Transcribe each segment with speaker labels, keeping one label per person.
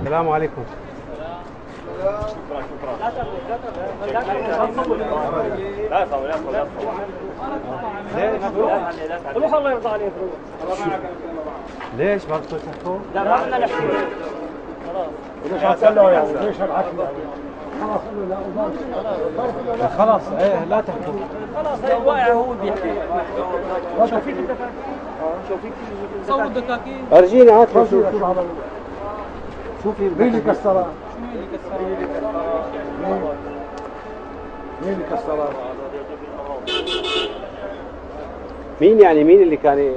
Speaker 1: السلام عليكم.
Speaker 2: روح الله يرضى عليك.
Speaker 1: ليش ما بدكم تحكوا؟
Speaker 2: لا ما بدنا نحكي.
Speaker 3: ليش هتطلعوا يعني؟ ليش هالحكي؟
Speaker 1: خلاص ايه لا تحكوا.
Speaker 2: خلاص هي واقع هو بيحكي. شو فيك انت شو فيك صور الدكاكين.
Speaker 1: ارجيني هات شوف في
Speaker 3: مين اللي كسرها؟ مين اللي كسرها؟
Speaker 1: مين يعني مين اللي كان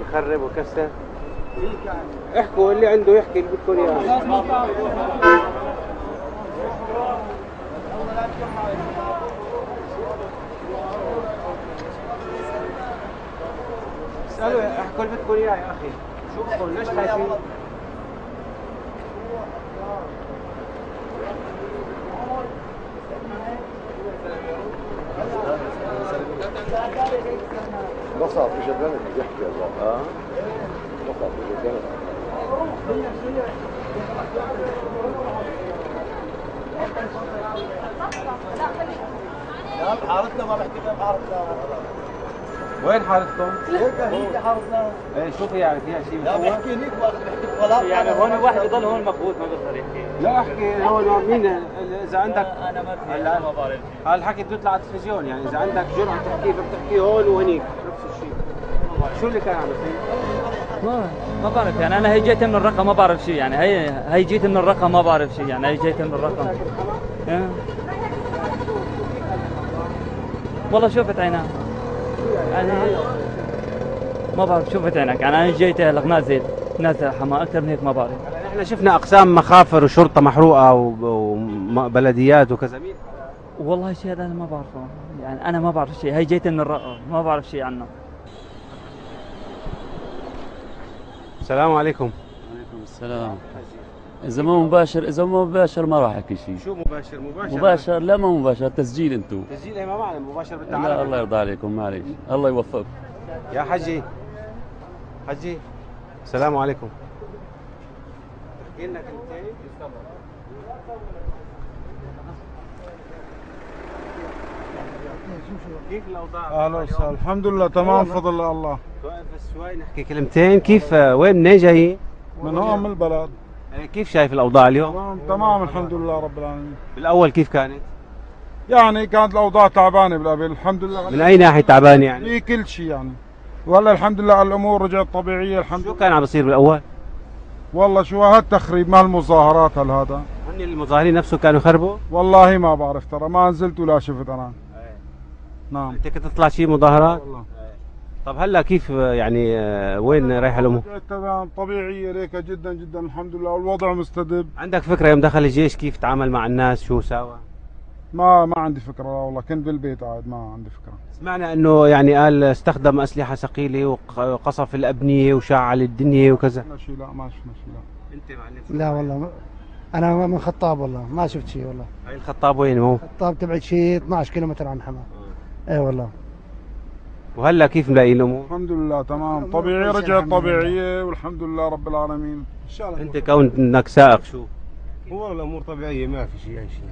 Speaker 1: يخرب ويكسر؟ احكوا اللي عنده يحكي اللي بدكم اياه. اسألوا احكوا اللي بدكم اياه يا اخي. شو بدكم ليش خايفين؟
Speaker 3: نصاب اجى بلد بيحكي يا زلمه. نصاب اجى بلد.
Speaker 4: لا حارتنا ما بحكي غير حارتنا.
Speaker 1: وين حارتكم؟
Speaker 4: هيك حارتنا.
Speaker 1: ايه شو في يعني فيها شيء؟
Speaker 4: لا بحكي هيك بحكي غلط.
Speaker 2: يعني هون واحد يضل هون مقبوض ما بيقدر يحكي.
Speaker 1: لا احكي هون مين اذا عندك
Speaker 2: انا ما بعرف.
Speaker 1: هالحكي بيطلع على التلفزيون يعني اذا عندك جرأة تحكي فبتحكي هون وهنيك نفس الشيء. شو اللي كان عم يصير؟
Speaker 2: ما بعرف يعني انا هي جيت من الرقم ما بعرف شيء يعني هي جيت من الرقم ما بعرف شيء يعني هي جيت من الرقم. والله شوفت عينها يعني ما بعرف شوفت عينك يعني انا جيت هلا نازل حما اكثر من هيك ما بعرف.
Speaker 1: احنا شفنا اقسام مخافر وشرطه محروقه وبلديات وكذا. مين؟
Speaker 2: والله شيء هذا انا ما بعرفه يعني انا ما بعرف شيء هي جيت من الرقم ما بعرف شيء عنه.
Speaker 1: السلام عليكم.
Speaker 5: وعليكم السلام. إذا ما مباشر ما راح أحكي شيء.
Speaker 1: شو مباشر؟
Speaker 5: مباشر لا ما مباشر تسجيل أنتم.
Speaker 1: تسجيل ما معنى مباشر بالتعالى.
Speaker 5: لا الله يرضى عليكم معليش الله يوفقكم.
Speaker 1: يا حجي السلام عليكم. احكي لنا كلمتين. كيف الاوضاع؟
Speaker 3: اهلا وسهلا. الحمد لله تمام بفضل الله.
Speaker 1: بس شوي نحكي كلمتين. كيف وين منين جايين؟
Speaker 3: من هون من البلد.
Speaker 1: كيف شايف الاوضاع اليوم؟
Speaker 3: تمام الحمد لله رب العالمين.
Speaker 1: بالاول كيف كانت؟
Speaker 3: يعني كانت الاوضاع تعبانه بالقبل الحمد لله.
Speaker 1: من اي ناحيه تعبانه يعني؟
Speaker 3: في كل شيء يعني. وهلا الحمد لله الامور رجعت طبيعيه الحمد لله.
Speaker 1: شو كان عم بيصير بالاول؟
Speaker 3: والله شو هالتخريب مال المظاهرات هذا.
Speaker 1: هن المظاهرين نفسهم كانوا يخربوا؟
Speaker 3: والله ما بعرف ترى ما نزلت ولا شفت انا. نعم.
Speaker 1: انت كنت تطلع شيء مظاهرات؟
Speaker 3: والله.
Speaker 1: طب هلا كيف يعني وين رايحه الامور؟
Speaker 3: تمام طبيعيه ريكه جدا جدا الحمد لله والوضع مستدب.
Speaker 1: عندك فكره يوم دخل الجيش كيف تعامل مع الناس شو ساوى؟
Speaker 3: ما عندي فكره لا والله كنت بالبيت قاعد ما عندي فكره.
Speaker 1: سمعنا انه يعني قال استخدم اسلحه ثقيله وقصف الابنيه وشعل الدنيا وكذا.
Speaker 3: ما شيء لا ما شفنا شيء لا.
Speaker 1: انت معلم؟
Speaker 6: لا والله انا من خطاب والله ما شفت شيء والله.
Speaker 1: هاي الخطاب وين هو؟
Speaker 6: خطاب تبعد شيء 12 كيلومتر عن حما. اي والله.
Speaker 1: وهلا كيف ملاقي الامور؟
Speaker 3: الحمد لله تمام طبيعي رجعت طبيعيه والحمد لله رب العالمين. ان
Speaker 1: شاء الله. انت كونك سائق شو؟
Speaker 4: هو الامور طبيعيه ما في شيء يعني شيء.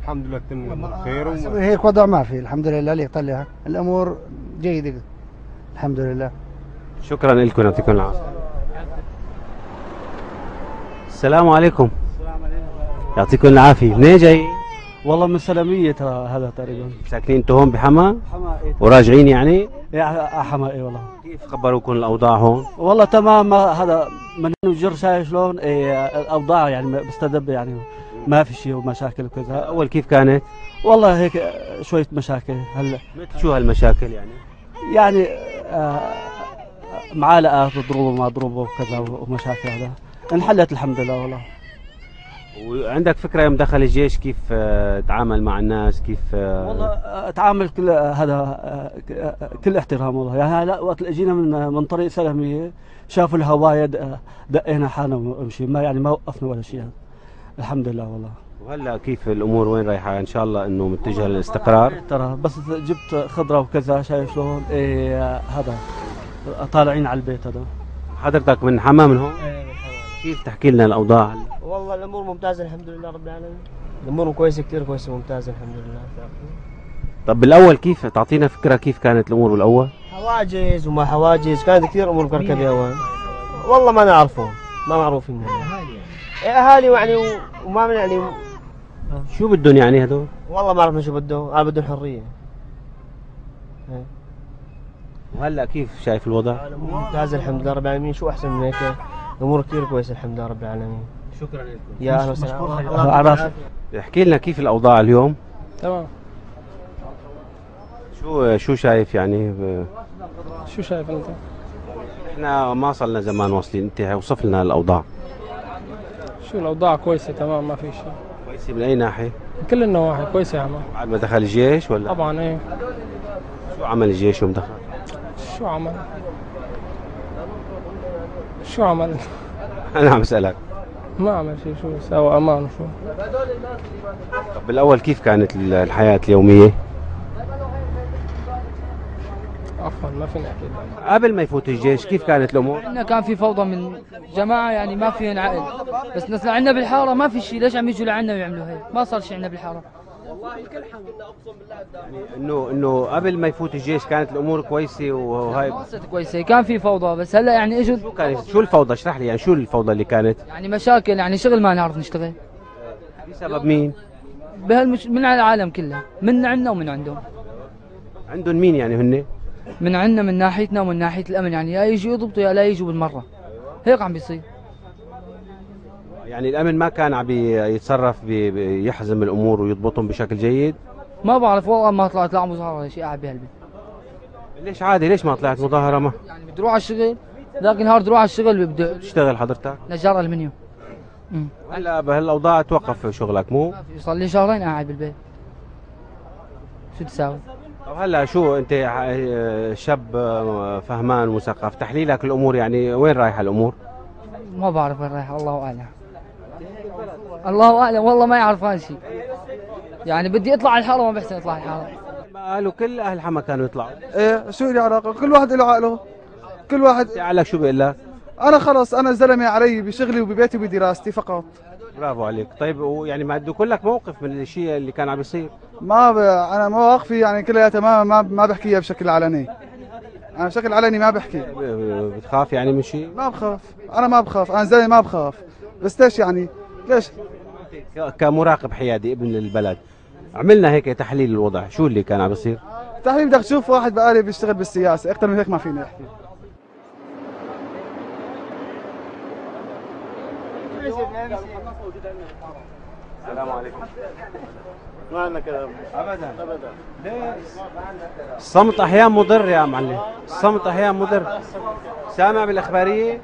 Speaker 4: الحمد لله تم خير
Speaker 6: هيك وضع ما في الحمد لله اللي يطلعها الامور جيده الحمد لله.
Speaker 1: شكرا لكم يعطيكم العافيه. السلام عليكم.
Speaker 7: السلام عليكم.
Speaker 1: يعطيكم العافيه. منين جاي؟
Speaker 7: والله من سلامية ترى هذا تقريبا.
Speaker 1: ساكنين انتوا هون بحما؟
Speaker 7: حما ايه.
Speaker 1: وراجعين يعني؟
Speaker 7: حما ايه والله.
Speaker 1: كيف خبروكم الاوضاع هون؟
Speaker 7: والله تمام هذا من الجر شايف شلون إيه الاوضاع يعني مستدب يعني ما في شيء ومشاكل وكذا.
Speaker 1: اول كيف كانت؟
Speaker 7: والله هيك شوية مشاكل هلا.
Speaker 1: شو هالمشاكل يعني؟
Speaker 7: يعني معالقة تضربه ما تضربه وكذا ومشاكل هذا انحلت الحمد لله والله.
Speaker 1: وعندك فكرة يوم دخل الجيش كيف تعامل مع الناس كيف
Speaker 7: والله تعامل كل هذا كل احترام والله يعني هلا وقت اللي اجينا من طريق سلامية شافوا الهواية دقينا حالنا ومشي ما يعني ما وقفنا ولا شيء يعني. الحمد لله والله.
Speaker 1: وهلا كيف الامور وين رايحة ان شاء الله انه متجهة للاستقرار؟
Speaker 7: ترى بس جبت خضرة وكذا شايف شلون ايه هذا طالعين على البيت هذا.
Speaker 1: حضرتك من حمام من هون؟
Speaker 8: ايه من حمام.
Speaker 1: كيف تحكي لنا الاوضاع هلا؟
Speaker 8: والله الامور ممتازه الحمد لله رب العالمين. الامور كويسه كثير كويسه ممتازه الحمد لله.
Speaker 1: طب بالاول كيف تعطينا فكره كيف كانت الامور بالاول؟
Speaker 8: حواجز وما حواجز، كانت كثير امور مكركبه اول. والله ما نعرفهم، ما معروفين لنا. اهالي يعني وما يعني
Speaker 1: شو بدهم يعني هدول؟
Speaker 8: والله ما عرفنا شو بدهم، بدهم حريه.
Speaker 1: وهلا كيف شايف الوضع؟
Speaker 8: ممتاز الحمد لله رب العالمين. شو احسن من هيك؟ الامور كثير كويسه الحمد لله رب العالمين.
Speaker 1: شكرا لكم.
Speaker 8: يا اهلا وسهلا.
Speaker 7: الله
Speaker 1: احكي لنا كيف الاوضاع اليوم؟
Speaker 9: تمام.
Speaker 1: شو شايف يعني
Speaker 9: شو شايف انت؟
Speaker 1: احنا ما صلنا زمان واصلين، انت اوصف لنا الاوضاع.
Speaker 9: شو الاوضاع كويسه تمام ما في شيء.
Speaker 1: كويسه من اي ناحيه؟
Speaker 9: من كل النواحي كويسه يا عم.
Speaker 1: بعد ما دخل الجيش ولا؟
Speaker 9: طبعا ايه.
Speaker 1: شو عمل الجيش يوم دخل؟
Speaker 9: شو عمل؟ شو عمل؟
Speaker 1: انا عم اسالك.
Speaker 9: ما عمل شيء، شو سوى امان وشو؟
Speaker 1: طب بالاول كيف كانت الحياه اليوميه؟
Speaker 9: عفوا ما فيني احكي لك.
Speaker 1: قبل ما يفوت الجيش كيف كانت الامور؟
Speaker 10: عندنا كان في فوضى من جماعه يعني ما فيهن عقل، بس ناس عندنا بالحاره ما في شيء، ليش عم يجوا لعنا ويعملوا هيك؟ ما صار شيء عندنا بالحاره.
Speaker 1: يعني انه قبل ما يفوت الجيش كانت الامور كويسه وهاي
Speaker 10: ما صارت كويسه، كان في فوضى بس هلا يعني اجوا.
Speaker 1: شو الفوضى؟ اشرح لي يعني شو الفوضى اللي كانت؟
Speaker 10: يعني مشاكل، يعني شغل ما نعرف نشتغل.
Speaker 1: بسبب مين؟
Speaker 10: من على العالم كله، من عندنا ومن عندهم.
Speaker 1: عندهم مين يعني هن؟
Speaker 10: من عندنا من ناحيتنا ومن ناحيه الامن، يعني يا يجوا يضبطوا يا لا يجوا بالمره. هيك عم بيصير.
Speaker 1: يعني الامن ما كان عم يتصرف يحزم الامور ويضبطهم بشكل جيد؟
Speaker 10: ما بعرف والله، ما طلعت لا مظاهره ولا شيء، قاعد بهالبيت.
Speaker 1: ليش عادي؟ ليش ما طلعت مظاهره؟ ما
Speaker 10: يعني بدي اروح على الشغل، ذاك النهار بدي اروح على الشغل بدي
Speaker 1: تشتغل حضرتك؟
Speaker 10: نجار المنيوم.
Speaker 1: هلا بهالاوضاع توقف شغلك مو؟
Speaker 10: ما في، صار لي شهرين قاعد بالبيت. شو تساوي؟
Speaker 1: طب هلا شو انت شاب فهمان ومثقف، تحليلك الامور يعني وين رايحه الامور؟
Speaker 10: ما بعرف وين رايحه، الله اعلم. الله اعلم والله ما يعرف هالشيء. يعني بدي اطلع على الحاره ما بحسن اطلع على الحاره.
Speaker 1: قالوا كل اهل حما كانوا يطلعوا.
Speaker 6: ايه شو لي علاقه؟ كل واحد له عقله. كل واحد.
Speaker 1: عقلك شو بيقول لك؟
Speaker 6: انا خلص انا زلمه علي بشغلي وببيتي وبدراستي فقط.
Speaker 1: برافو عليك. طيب ويعني ما بده لك موقف من الشيء اللي كان عم يصير؟
Speaker 6: انا مواقفي يعني كلها ما بحكيها بشكل علني. انا بشكل علني ما بحكي.
Speaker 1: بتخاف يعني من شيء؟
Speaker 6: ما بخاف، انا ما بخاف، انا زلمه ما بخاف. بس ليش يعني؟ ليش؟
Speaker 1: كمراقب حيادي ابن البلد عملنا هيك تحليل الوضع، شو اللي كان عم بيصير؟
Speaker 6: تحليل بدك تشوف واحد بقالي بيشتغل بالسياسه، اكثر من هيك ما فيني احكي.
Speaker 1: السلام عليكم.
Speaker 3: ما عندنا كلام
Speaker 1: ابدا ليش؟ الصمت احيانا مضر يا معلم، الصمت احيانا مضر. سامع بالاخباريه؟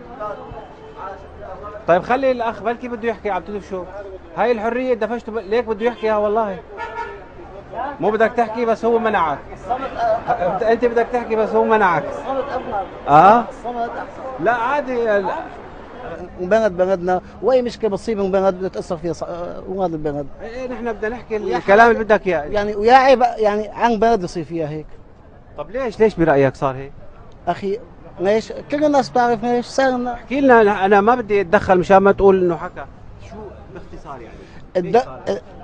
Speaker 1: طيب خلي الاخ بلكي بده يحكي، عم تدف شو؟ هاي الحريه دفشته ليك بده يحكيها والله. مو بدك تحكي بس هو منعك. انت بدك تحكي بس هو منعك.
Speaker 11: الصمت افضل. الصمت احسن.
Speaker 1: لا عادي.
Speaker 11: بلدنا واي مشكله بتصيب من بلد بتاثر فيها وهذا البلد.
Speaker 1: ايه نحن بدنا نحكي الكلام اللي بدك اياه.
Speaker 11: يعني ويا عيب يعني عن بلد يصير فيها هيك.
Speaker 1: طب ليش برايك صار هيك؟
Speaker 11: اخي ليش؟ كل الناس بتعرف ليش صار لنا.
Speaker 1: احكي لنا، انا ما بدي اتدخل مشان ما تقول انه حكى. شو باختصار يعني؟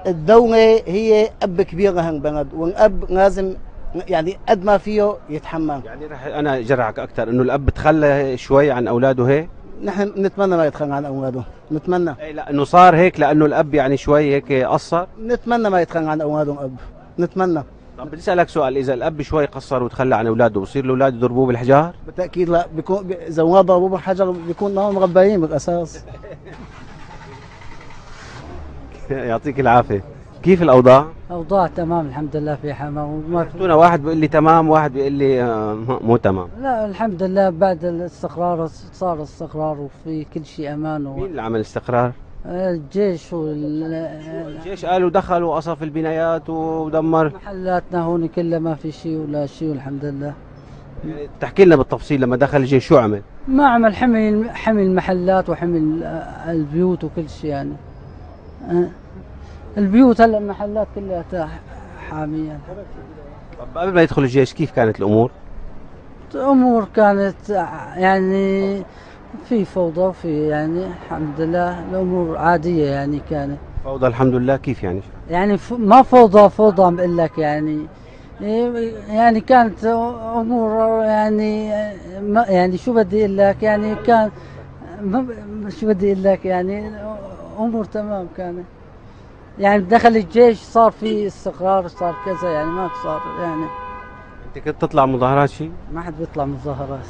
Speaker 11: الدولة هي اب كبير لهالبلد، والاب لازم يعني قد ما فيه يتحمل.
Speaker 1: يعني رح انا اجرعك اكثر انه الاب تخلى شوي عن اولاده هيك؟
Speaker 11: نحن نتمنى ما يتخلى عن اولاده، نتمنى.
Speaker 1: اي لا انه صار هيك لانه الاب يعني شوي هيك قصر؟
Speaker 11: نتمنى ما يتخلى عن اولاده الاب، نتمنى.
Speaker 1: طب بدي اسالك سؤال، اذا الاب شوي قصر وتخلى عن اولاده بصير الاولاد يضربوه بالحجار؟
Speaker 11: بالتاكيد لا، بيكون اذا ما ضربوه بالحجر بيكون هم مربيين بالاساس.
Speaker 1: يعطيك العافيه. كيف الاوضاع؟
Speaker 12: اوضاع تمام الحمد لله في حما.
Speaker 1: وما واحد بيقول لي تمام، واحد بيقول لي مو تمام.
Speaker 12: لا الحمد لله بعد الاستقرار صار استقرار وفي كل شيء امان
Speaker 1: مين اللي عمل استقرار؟
Speaker 12: الجيش
Speaker 1: الجيش قالوا دخل وقصف البنايات ودمر
Speaker 12: محلاتنا هون كلها، ما في شيء ولا شيء والحمد لله.
Speaker 1: تحكي لنا بالتفصيل لما دخل الجيش شو عمل؟
Speaker 12: ما عمل، حمي المحلات وحمي البيوت وكل شيء يعني. البيوت هلا المحلات كلها حامية.
Speaker 1: طب قبل ما يدخل الجيش كيف كانت الامور؟
Speaker 12: الامور كانت يعني في فوضى وفي يعني الحمد لله الامور عاديه يعني كانت.
Speaker 1: فوضى الحمد لله كيف يعني؟
Speaker 12: يعني ما فوضى عم بقول لك يعني يعني كانت امور يعني ما يعني شو بدي اقول لك يعني كان شو بدي اقول لك يعني امور تمام كانت. يعني دخل الجيش صار في استقرار صار كذا يعني ما صار يعني.
Speaker 1: انت كنت تطلع مظاهرات شيء؟
Speaker 12: ما حد بيطلع مظاهرات.